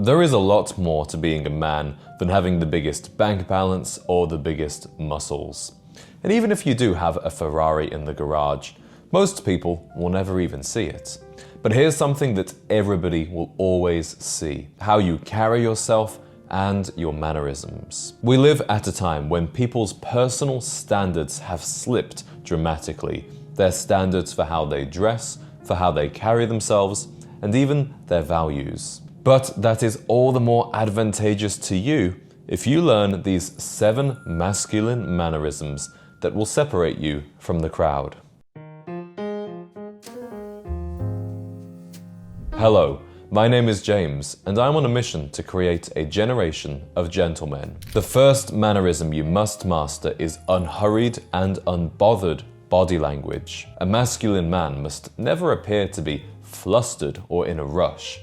There is a lot more to being a man than having the biggest bank balance or the biggest muscles. And even if you do have a Ferrari in the garage, most people will never even see it. But here's something that everybody will always see: how you carry yourself and your mannerisms. We live at a time when people's personal standards have slipped dramatically. Their standards for how they dress, for how they carry themselves, and even their values. But that is all the more advantageous to you if you learn these 7 masculine mannerisms that will separate you from the crowd. Hello, my name is James, and I'm on a mission to create a generation of gentlemen. The first mannerism you must master is unhurried and unbothered body language. A masculine man must never appear to be flustered or in a rush.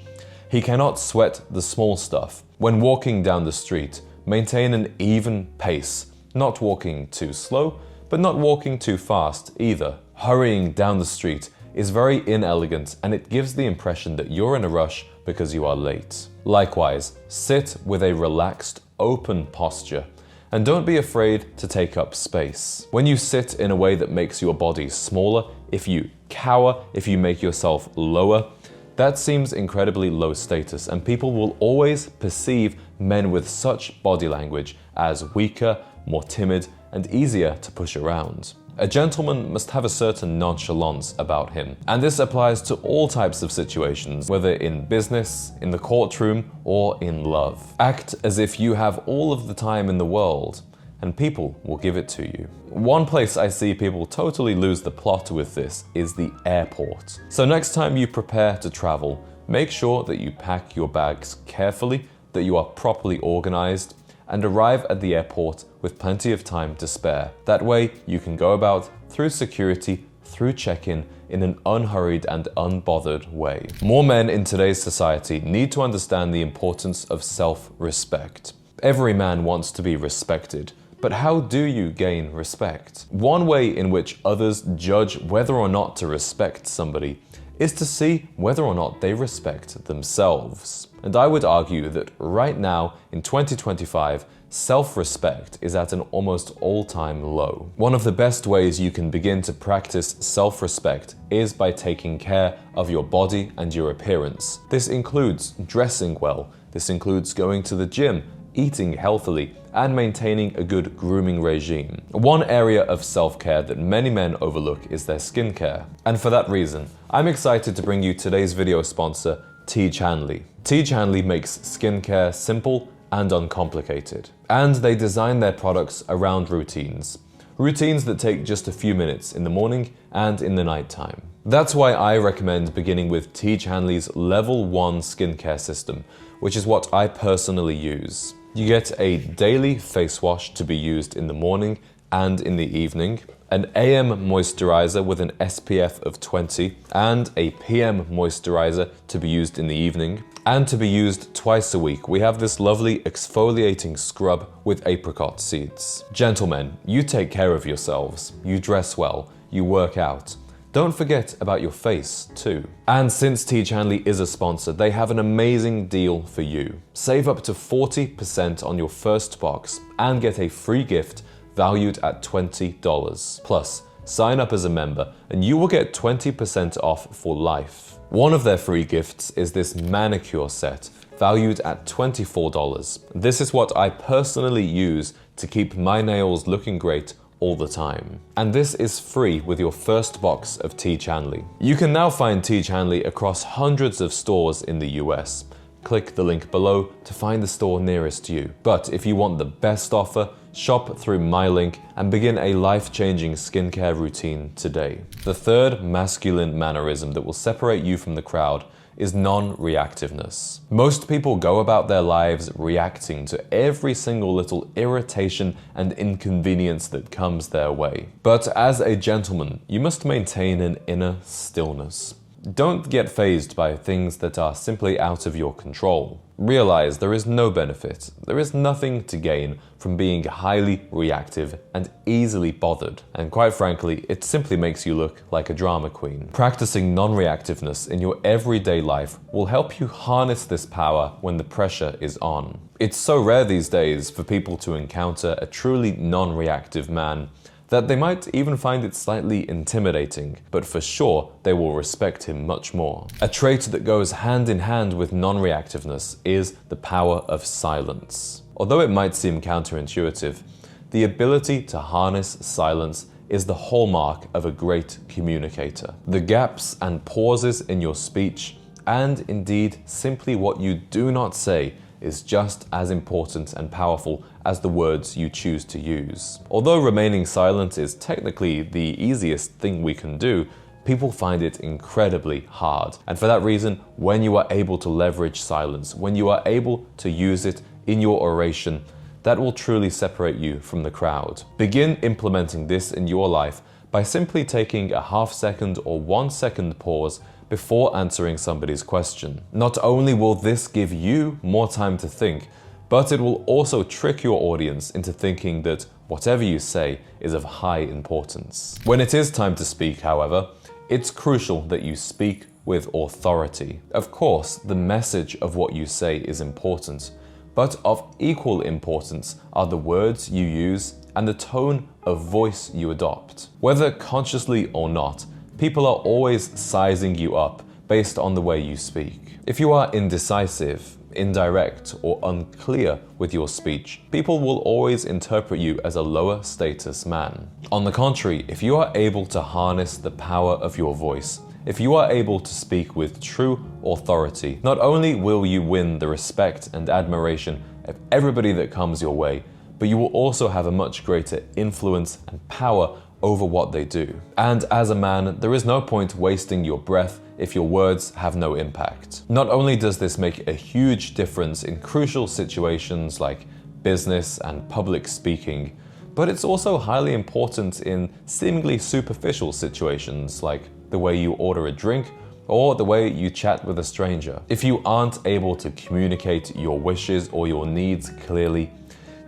He cannot sweat the small stuff. When walking down the street, maintain an even pace, not walking too slow, but not walking too fast either. Hurrying down the street is very inelegant, and it gives the impression that you're in a rush because you are late. Likewise, sit with a relaxed, open posture, and don't be afraid to take up space. When you sit in a way that makes your body smaller, if you cower, if you make yourself lower, that seems incredibly low status, and people will always perceive men with such body language as weaker, more timid, and easier to push around. A gentleman must have a certain nonchalance about him, and this applies to all types of situations, whether in business, in the courtroom, or in love. Act as if you have all of the time in the world, and people will give it to you. One place I see people totally lose the plot with this is the airport. So next time you prepare to travel, make sure that you pack your bags carefully, that you are properly organized, and arrive at the airport with plenty of time to spare. That way you can go about through security, through check-in, in an unhurried and unbothered way. More men in today's society need to understand the importance of self-respect. Every man wants to be respected, but how do you gain respect? One way in which others judge whether or not to respect somebody is to see whether or not they respect themselves. And I would argue that right now, in 2025, self-respect is at an almost all-time low. One of the best ways you can begin to practice self-respect is by taking care of your body and your appearance. This includes dressing well, this includes going to the gym, eating healthily, and maintaining a good grooming regime. One area of self-care that many men overlook is their skincare. And for that reason, I'm excited to bring you today's video sponsor, T. Chanley. T. Chanley makes skincare simple and uncomplicated. And they design their products around routines. Routines that take just a few minutes in the morning and in the nighttime. That's why I recommend beginning with T. Chanley's Level 1 skincare system, which is what I personally use. You get a daily face wash to be used in the morning and in the evening, an AM moisturizer with an SPF of 20, and a PM moisturizer to be used in the evening, and to be used twice a week. We have this lovely exfoliating scrub with apricot seeds. Gentlemen, you take care of yourselves, you dress well, you work out. Don't forget about your face too. And since T. Chanley is a sponsor, they have an amazing deal for you. Save up to 40% on your first box and get a free gift valued at $20. Plus, sign up as a member and you will get 20% off for life. One of their free gifts is this manicure set, valued at $24. This is what I personally use to keep my nails looking great all the time. And this is free with your first box of T. Chanley. You can now find T. Chanley across hundreds of stores in the US. Click the link below to find the store nearest you. But if you want the best offer, shop through my link and begin a life-changing skincare routine today. The third masculine mannerism that will separate you from the crowd is non-reactiveness. Most people go about their lives reacting to every single little irritation and inconvenience that comes their way. But as a gentleman, you must maintain an inner stillness. Don't get fazed by things that are simply out of your control. Realize there is no benefit, there is nothing to gain from being highly reactive and easily bothered. And quite frankly, it simply makes you look like a drama queen. Practicing non-reactiveness in your everyday life will help you harness this power when the pressure is on. It's so rare these days for people to encounter a truly non-reactive man that they might even find it slightly intimidating, but for sure they will respect him much more. A trait that goes hand in hand with non-reactiveness is the power of silence. Although it might seem counterintuitive, the ability to harness silence is the hallmark of a great communicator. The gaps and pauses in your speech, and indeed simply what you do not say, is just as important and powerful as the words you choose to use. Although remaining silent is technically the easiest thing we can do, people find it incredibly hard. And for that reason, when you are able to leverage silence, when you are able to use it in your oration, that will truly separate you from the crowd. Begin implementing this in your life by simply taking a half-second or 1 second pause before answering somebody's question. Not only will this give you more time to think, but it will also trick your audience into thinking that whatever you say is of high importance. When it is time to speak, however, it's crucial that you speak with authority. Of course, the message of what you say is important, but of equal importance are the words you use and the tone of voice you adopt. Whether consciously or not, people are always sizing you up based on the way you speak. If you are indecisive, indirect, or unclear with your speech, people will always interpret you as a lower status man. On the contrary, if you are able to harness the power of your voice, if you are able to speak with true authority, not only will you win the respect and admiration of everybody that comes your way, but you will also have a much greater influence and power over what they do. And as a man, there is no point wasting your breath if your words have no impact. Not only does this make a huge difference in crucial situations like business and public speaking, but it's also highly important in seemingly superficial situations like the way you order a drink or the way you chat with a stranger. If you aren't able to communicate your wishes or your needs clearly,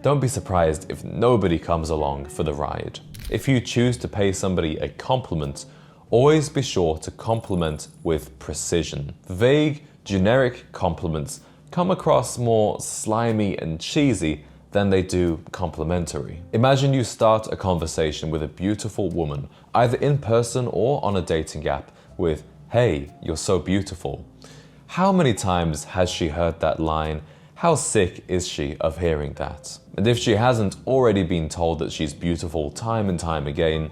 don't be surprised if nobody comes along for the ride. If you choose to pay somebody a compliment, always be sure to compliment with precision. Vague, generic compliments come across more slimy and cheesy than they do complimentary. Imagine you start a conversation with a beautiful woman, either in person or on a dating app, with, "Hey, you're so beautiful." How many times has she heard that line? How sick is she of hearing that? And if she hasn't already been told that she's beautiful time and time again,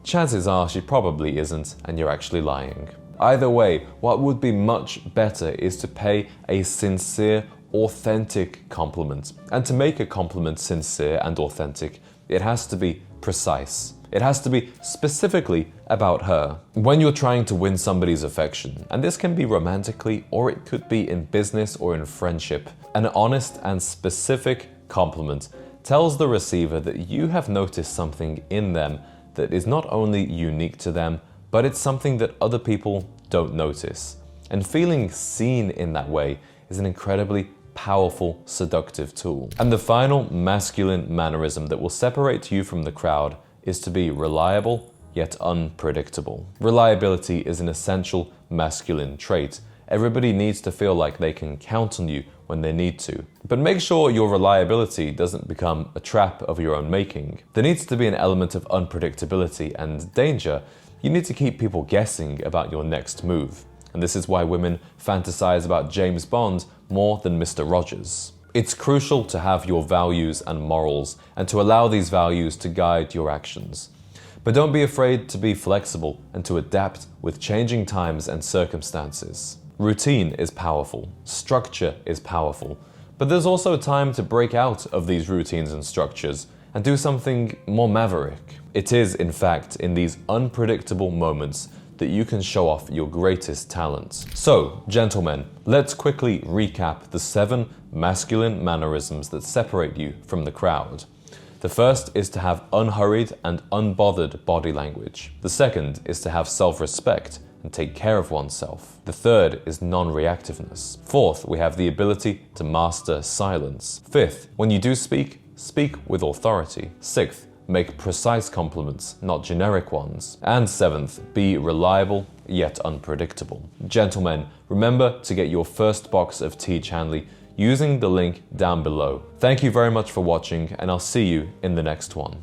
chances are she probably isn't and you're actually lying. Either way, what would be much better is to pay a sincere, authentic compliment. And to make a compliment sincere and authentic, it has to be precise. It has to be specifically about her. When you're trying to win somebody's affection, and this can be romantically or it could be in business or in friendship, an honest and specific compliment tells the receiver that you have noticed something in them that is not only unique to them, but it's something that other people don't notice. And feeling seen in that way is an incredibly powerful, seductive tool. And the final masculine mannerism that will separate you from the crowd is to be reliable yet unpredictable. Reliability is an essential masculine trait. Everybody needs to feel like they can count on you when they need to. But make sure your reliability doesn't become a trap of your own making. There needs to be an element of unpredictability and danger. You need to keep people guessing about your next move. And this is why women fantasize about James Bond more than Mr. Rogers. It's crucial to have your values and morals and to allow these values to guide your actions. But don't be afraid to be flexible and to adapt with changing times and circumstances. Routine is powerful, structure is powerful, but there's also time to break out of these routines and structures and do something more maverick. It is, in fact, in these unpredictable moments that you can show off your greatest talents. So, gentlemen, let's quickly recap the 7 masculine mannerisms that separate you from the crowd. The first is to have unhurried and unbothered body language. The second is to have self-respect and take care of oneself. The third is non-reactiveness. Fourth, we have the ability to master silence. Fifth, when you do speak, speak with authority. Sixth, make precise compliments, not generic ones. And seventh, be reliable yet unpredictable. Gentlemen, remember to get your first box of tea Chanley using the link down below. Thank you very much for watching, and I'll see you in the next one.